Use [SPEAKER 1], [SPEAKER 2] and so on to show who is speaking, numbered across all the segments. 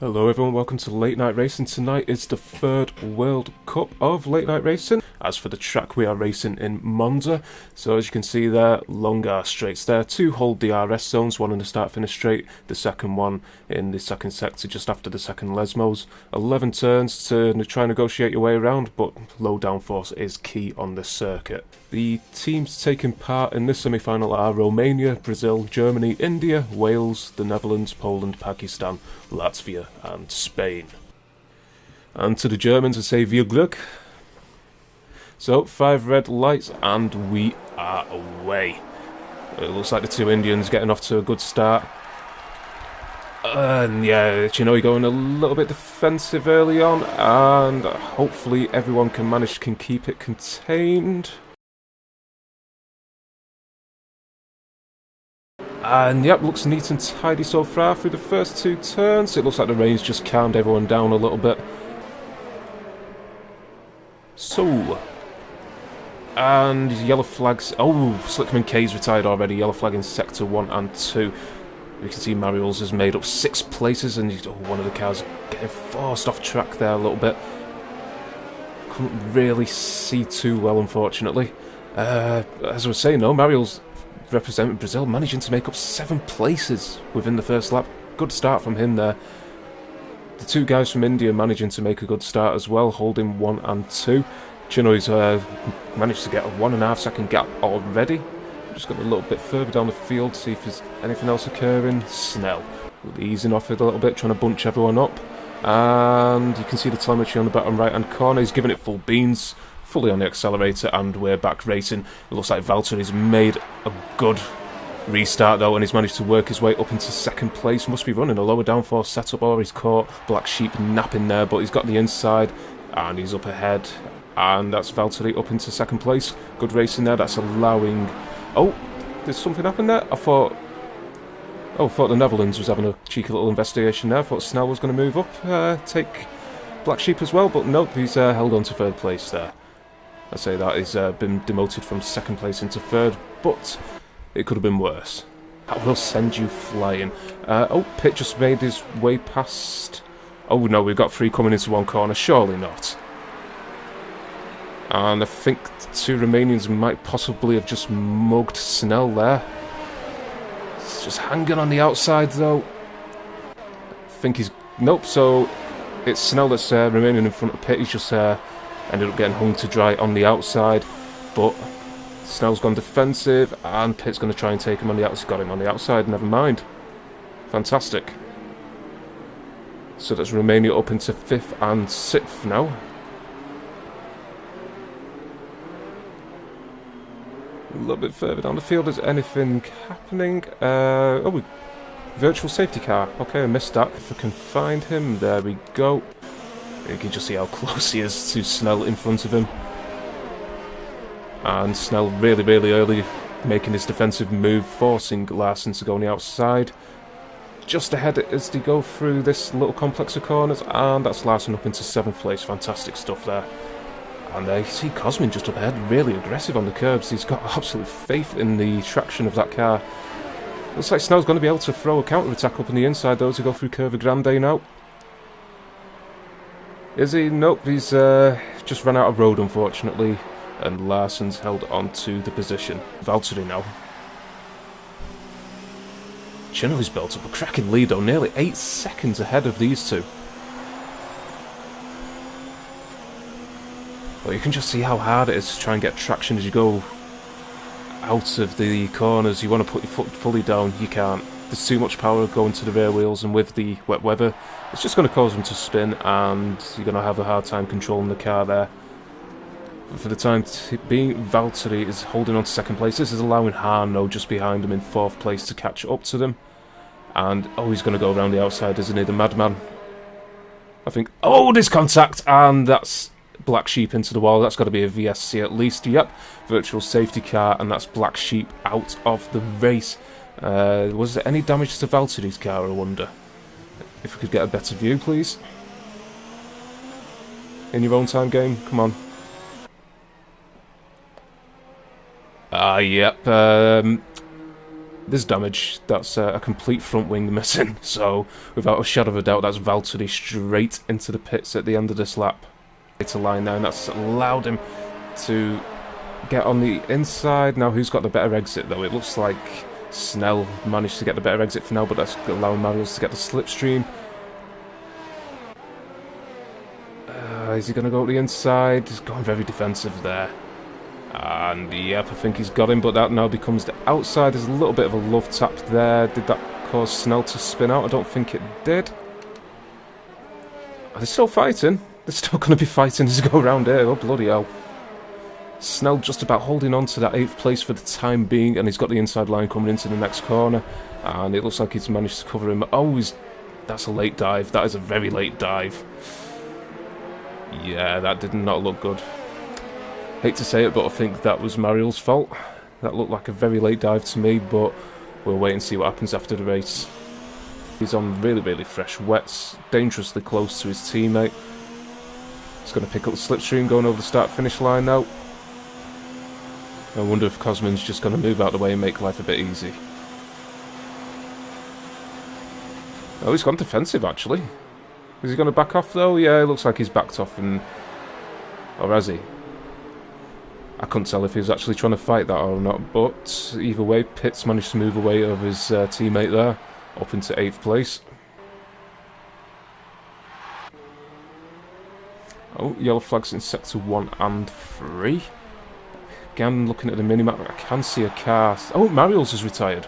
[SPEAKER 1] Hello everyone, welcome to Late Night Racing. Tonight is the third World Cup of Late Night Racing. As for the track, we are racing in Monza. So as you can see there, long R straights there. Two hold DRS zones, one in the start-finish straight, the second one in the second sector just after the second Lesmos. 11 turns to try and negotiate your way around, but low downforce is key on this circuit. The teams taking part in this semi-final are Romania, Brazil, Germany, India, Wales, the Netherlands, Poland, Pakistan, Latvia and Spain. And to the Germans I say viel Glück. So 5 red lights and we are away. It looks like the two Indians getting off to a good start. And yeah, you're going a little bit defensive early on, and hopefully everyone can keep it contained. And yep, looks neat and tidy so far through the first 2 turns. It looks like the rain's just calmed everyone down a little bit. So, and yellow flags. Oh, Slickman K's retired already. Yellow flag in sector 1 and 2. You can see Mariusz has made up 6 places, and one of the cars getting forced off track there a little bit. Couldn't really see too well, unfortunately. As I was saying, though, Mariusz representing Brazil, managing to make up 7 places within the first lap. Good start from him there. The 2 guys from India managing to make a good start as well, holding 1 and 2. Chino's managed to get a 1.5 second gap already. Just got a little bit further down the field to see if there's anything else occurring. Snell easing off it a little bit, trying to bunch everyone up. And you can see the telemetry on the bottom right hand corner. He's giving it full beans, fully on the accelerator, and we're back racing. It looks like Valtteri's made a good restart though, and he's managed to work his way up into second place. Must be running a lower downforce setup, or he's caught Black Sheep napping there, but he's got the inside and he's up ahead, and that's Valtteri up into second place. Good racing there. That's allowing... Oh, did something happen there? I thought the Netherlands was having a cheeky little investigation there. I thought Snell was going to move up, take Black Sheep as well, but nope, he's held on to third place there. I say that he's been demoted from second place into third, but it could have been worse. That will send you flying. Oh, Pitt just made his way past... Oh no, we've got 3 coming into one corner. Surely not. And I think the 2 Romanians might possibly have just mugged Snell there. It's just hanging on the outside though. I think he's... Nope, so it's Snell that's remaining in front of Pitt. He's just ended up getting hung to dry on the outside. But Snell's gone defensive, and Pitt's going to try and take him on the outside. Got him on the outside, never mind. Fantastic. So that's Romania up into 5th and 6th now. A little bit further down the field, is anything happening? Virtual safety car. Okay, I missed that. If I can find him, there we go. You can just see how close he is to Snell in front of him. And Snell really, really early making his defensive move, forcing Larson to go on the outside. Just ahead as they go through this little complex of corners, and that's Larson up into 7th place. Fantastic stuff there. And you see Cosmin just up ahead, really aggressive on the curbs. He's got absolute faith in the traction of that car. Looks like Snell's going to be able to throw a counter-attack up on the inside though to go through Curva Grande now. Is he? Nope, he's just run out of road unfortunately. And Larson's held on to the position. Valtteri now. Chino's built up a cracking lead though, nearly 8 seconds ahead of these 2. Well, you can just see how hard it is to try and get traction as you go out of the corners. You want to put your foot fully down, you can't. There's too much power going to the rear wheels, and with the wet weather, it's just going to cause them to spin, and you're going to have a hard time controlling the car there. But for the time being, Valtteri is holding on to second place. This is allowing Harno just behind him in 4th place to catch up to them. And, oh, he's going to go around the outside, isn't he, the madman? I think, oh, there's contact, and that's Black Sheep into the wall. That's got to be a VSC at least. Yep, virtual safety car, and that's Black Sheep out of the race. Was there any damage to Valtteri's car, I wonder? If we could get a better view, please. In your own time, game, come on. Yep. There's damage. That's a complete front wing missing. So, without a shadow of a doubt, that's Valtteri straight into the pits at the end of this lap. It's a line now, and that's allowed him to get on the inside. Now, who's got the better exit, though? It looks like Snell managed to get the better exit for now, but that's allowing Marius to get the slipstream. Is he going to go to the inside? He's going very defensive there. And yep, I think he's got him, but that now becomes the outside. There's a little bit of a love tap there. Did that cause Snell to spin out? I don't think it did. They're still fighting. They're still going to be fighting as they go around here. Oh, bloody hell. Snell just about holding on to that 8th place for the time being, and he's got the inside line coming into the next corner. And it looks like he's managed to cover him. Oh, that's a late dive. That is a very late dive. Yeah, that did not look good. Hate to say it, but I think that was Mariel's fault. That looked like a very late dive to me, but we'll wait and see what happens after the race. He's on really, really fresh wets, dangerously close to his teammate. He's going to pick up the slipstream going over the start-finish line now. I wonder if Cosman's just going to move out of the way and make life a bit easy. Oh, he's gone defensive, actually. Is he going to back off, though? Yeah, it looks like he's backed off, and... or has he? I couldn't tell if he was actually trying to fight that or not, but either way, Pitts managed to move away of his teammate there, up into 8th place. Oh, yellow flags in sector 1 and 3. Again, looking at the minimap, I can see a car. Oh, Mariel's is retired.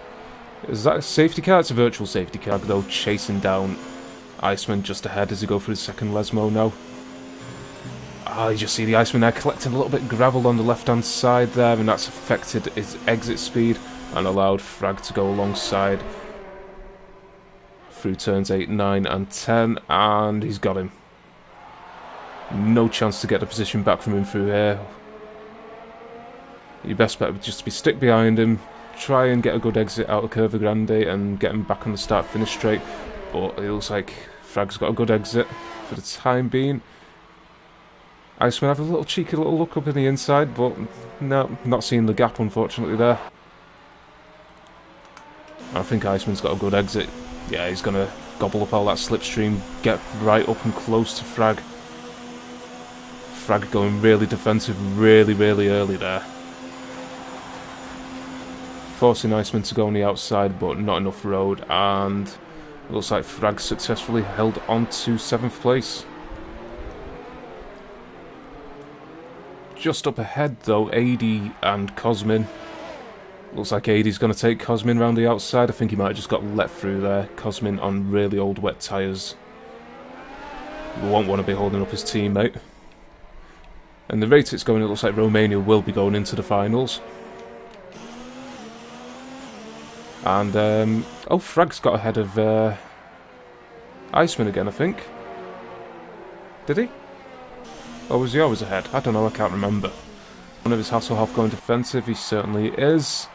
[SPEAKER 1] Is that a safety car? It's a virtual safety car, though, chasing down Iceman just ahead as he go through the second Lesmo now. Ah, you just see the Iceman there collecting a little bit of gravel on the left-hand side there, and that's affected his exit speed and allowed Frag to go alongside through turns 8, 9 and 10, and he's got him. No chance to get the position back from him through here. Your best bet would just be stick behind him, try and get a good exit out of Curva Grande and get him back on the start-finish straight, but it looks like Frag's got a good exit for the time being. Iceman have a little cheeky little look up in the inside, but no, not seeing the gap unfortunately there. I think Iceman's got a good exit. Yeah, he's going to gobble up all that slipstream, get right up and close to Frag. Frag going really defensive really, really early there. Forcing Iceman to go on the outside, but not enough road, and it looks like Frag successfully held on to 7th place. Just up ahead though, AD and Cosmin. Looks like AD's going to take Cosmin round the outside. I think he might have just got let through there. Cosmin on really old wet tyres. Won't want to be holding up his teammate. And the rate it's going, it looks like Romania will be going into the finals. And, oh, Frag's got ahead of Iceman again, I think. Did he? Or was he always ahead? I don't know, I can't remember. One of his Hasselhoff going defensive, he certainly is.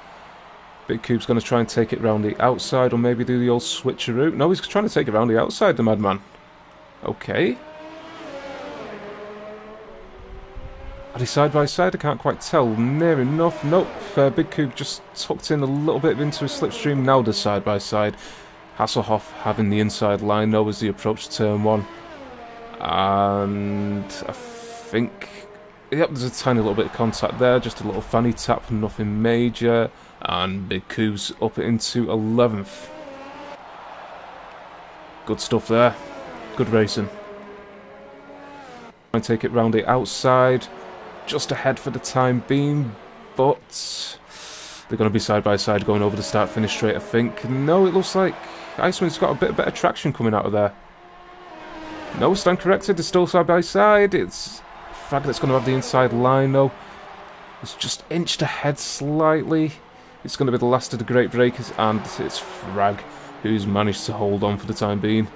[SPEAKER 1] Big Cube's going to try and take it round the outside, or maybe do the old switcheroo. No, he's trying to take it round the outside, the madman. Okay. Are they side by side? I can't quite tell. Near enough. Nope. Big Cube just tucked in a little bit into his slipstream. Now they're side by side. Hasselhoff having the inside line though as they approach turn 1. And I think, yep, there's a tiny little bit of contact there. Just a little fanny tap, nothing major. And Big Cube's up into 11th. Good stuff there. Good racing. Try and take it round the outside. Just ahead for the time being, but they're going to be side by side going over the start-finish straight, I think. No, it looks like Iceman's got a bit better traction coming out of there. No, stand corrected, they're still side by side. It's Frag that's going to have the inside line, though. It's just inched ahead slightly. It's going to be the last of the great breakers, and it's Frag who's managed to hold on for the time being.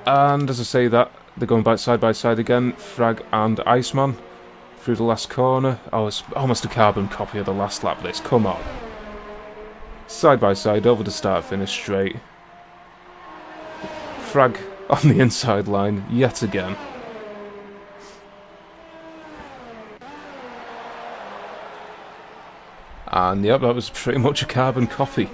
[SPEAKER 1] And as I say that, they're going back side by side again, Frag and Iceman, through the last corner. Oh, it's almost a carbon copy of the last lap, this, come on. Side by side, over the start-finish straight. Frag on the inside line, yet again. And yep, that was pretty much a carbon copy.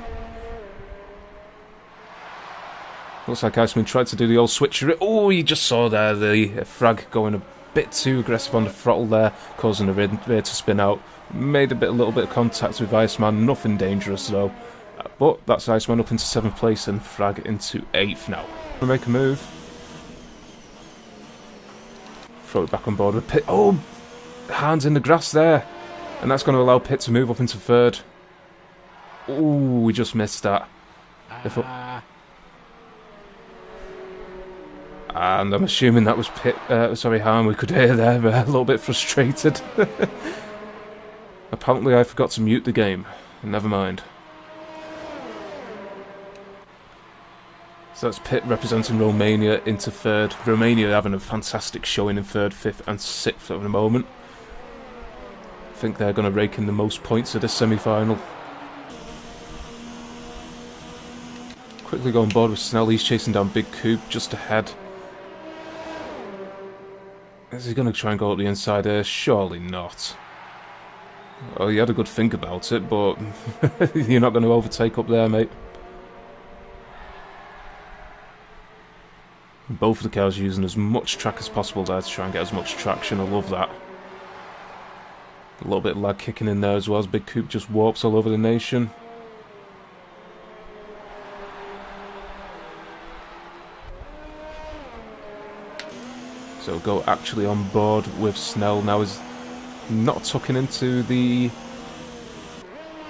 [SPEAKER 1] Looks like Iceman tried to do the old switcheroo. Oh, you just saw there the frag going a bit too aggressive on the throttle there, causing the rear to spin out. Made a little bit of contact with Iceman, nothing dangerous though. But that's Iceman up into 7th place and frag into 8th now. Gonna make a move. Throw it back on board with Pitt. Oh, hands in the grass there. And that's going to allow Pitt to move up into 3rd. Ooh, we just missed that. And I'm assuming that was Harm we could hear there, but a little bit frustrated. Apparently I forgot to mute the game. Never mind. So that's Pitt representing Romania into 3rd. Romania having a fantastic showing in 3rd, 5th and 6th at the moment. I think they're going to rake in the most points of this semi-final. Quickly go on board with Snell, he's chasing down Big Coop just ahead. Is he going to try and go up the inside here? Surely not. Oh, you had a good think about it, but you're not going to overtake up there, mate. Both of the cars using as much track as possible there to try and get as much traction. I love that. A little bit of lag kicking in there as well as Big Coop just warps all over the nation. So go actually on board with Snell now is not tucking into the...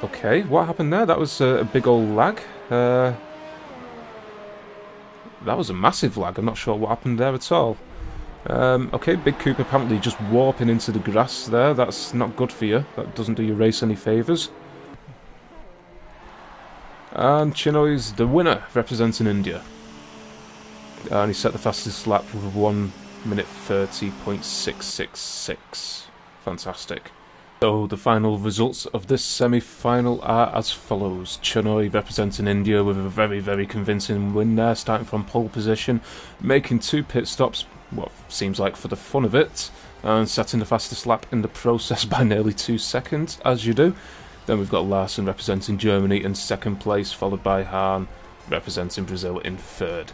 [SPEAKER 1] Okay, what happened there? That was a big old lag. That was a massive lag. I'm not sure what happened there at all. Okay, Big Coop apparently just warping into the grass there. That's not good for you. That doesn't do your race any favours. And Chinoy's the winner, representing India. And he set the fastest lap with 1:30.666. Fantastic. So the final results of this semi-final are as follows. Chinoy representing India with a very, very convincing win there, starting from pole position, making 2 pit stops, what seems like for the fun of it, and setting the fastest lap in the process by nearly 2 seconds, as you do. Then we've got Larsen representing Germany in 2nd place, followed by Hahn representing Brazil in 3rd.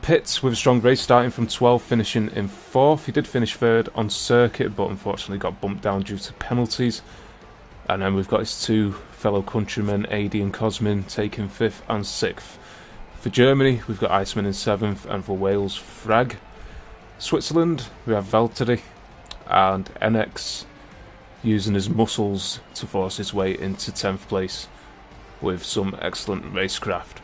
[SPEAKER 1] Pitt with a strong race, starting from 12th, finishing in 4th. He did finish 3rd on circuit, but unfortunately got bumped down due to penalties. And then we've got his 2 fellow countrymen, AD and Cosmin, taking 5th and 6th. For Germany, we've got Iceman in 7th, and for Wales, Frag. Switzerland, we have Valtteri, and NX using his muscles to force his way into 10th place with some excellent racecraft.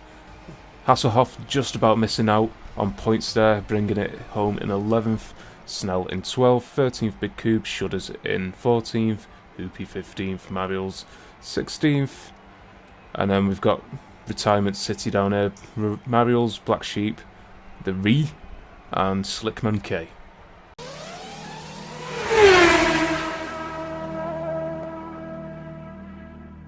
[SPEAKER 1] Hasselhoff just about missing out on points there, bringing it home in 11th, Snell in 12th, 13th Big Cube, Shudders in 14th, Hoopy 15th, Mariels 16th, and then we've got Retirement City down here, Mariels, Black Sheep, the Ree, and Slickman K.